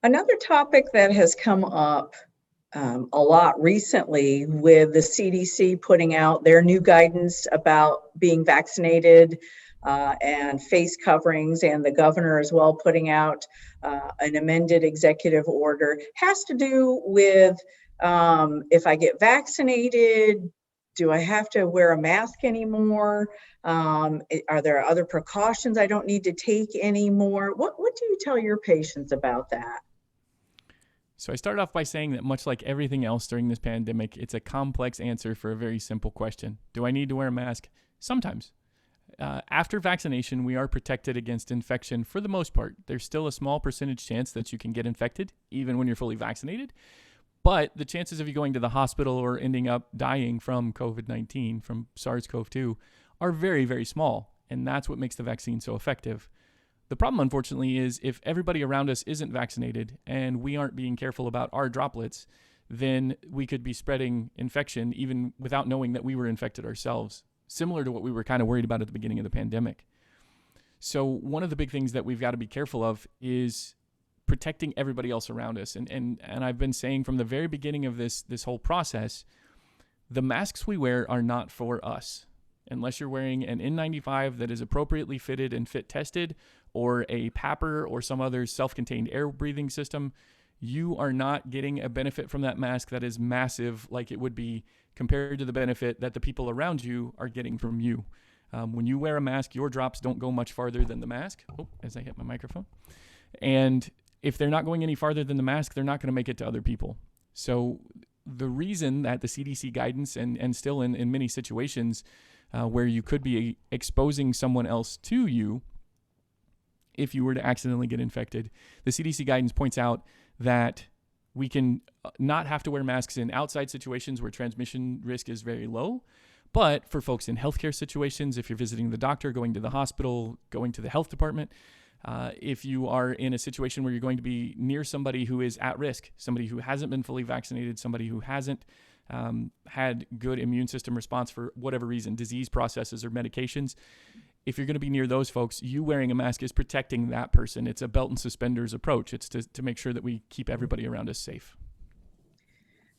Another topic that has come up a lot recently with the CDC putting out their new guidance about being vaccinated and face coverings, and the governor as well putting out an amended executive order has to do with if I get vaccinated, do I have to wear a mask anymore? Are there other precautions I don't need to take anymore? What do you tell your patients about that? So I start off by saying that much like everything else during this pandemic, it's a complex answer for a very simple question. Do I need to wear a mask? Sometimes. After vaccination, we are protected against infection for the most part. There's still a small percentage chance that you can get infected, even when you're fully vaccinated. But the chances of you going to the hospital or ending up dying from COVID-19, from SARS-CoV-2, are very, very small. And that's what makes the vaccine so effective. The problem, unfortunately, is if everybody around us isn't vaccinated and we aren't being careful about our droplets, then we could be spreading infection even without knowing that we were infected ourselves, similar to what we were kind of worried about at the beginning of the pandemic. So one of the big things that we've got to be careful of is protecting everybody else around us. And I've been saying from the very beginning of this whole process, the masks we wear are not for us. Unless you're wearing an N95 that is appropriately fitted and fit tested, or a PAPR or some other self-contained air breathing system, you are not getting a benefit from that mask that is massive like it would be compared to the benefit that the people around you are getting from you. When you wear a mask, your drops don't go much farther than the mask. Oh, as I hit my microphone. And if they're not going any farther than the mask, they're not going to make it to other people. So the reason that the CDC guidance and still in many situations where you could be exposing someone else to you if you were to accidentally get infected, the CDC guidance points out that we can not have to wear masks in outside situations where transmission risk is very low. But for folks in healthcare situations, if you're visiting the doctor, going to the hospital, going to the health department, if you are in a situation where you're going to be near somebody who is at risk, somebody who hasn't been fully vaccinated, somebody who hasn't had good immune system response for whatever reason, disease processes or medications, if you're going to be near those folks, you wearing a mask is protecting that person. It's a belt and suspenders approach. It's to make sure that we keep everybody around us safe.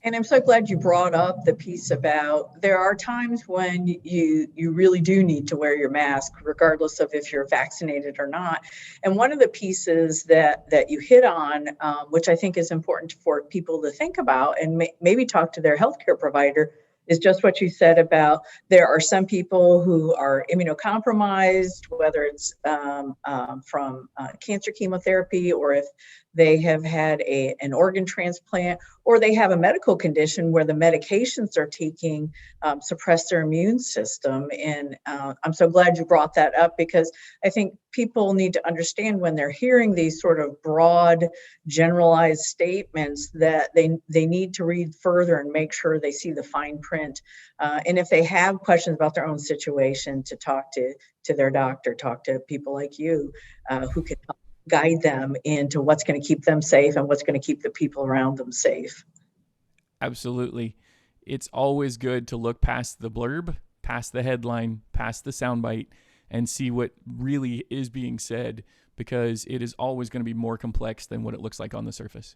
And I'm so glad you brought up the piece about there are times when you really do need to wear your mask, regardless of if you're vaccinated or not. And one of the pieces that you hit on, which I think is important for people to think about and maybe talk to their healthcare provider, is just what you said about there are some people who are immunocompromised, whether it's from cancer chemotherapy, or if they have had an organ transplant, or they have a medical condition where the medications they're taking suppress their immune system. And I'm so glad you brought that up, because I think people need to understand when they're hearing these sort of broad, generalized statements that they need to read further and make sure they see the fine print. And if they have questions about their own situation, to talk to their doctor, talk to people like you who can help guide them into what's going to keep them safe and what's going to keep the people around them safe. Absolutely. It's always good to look past the blurb, past the headline, past the soundbite, and see what really is being said, because it is always going to be more complex than what it looks like on the surface.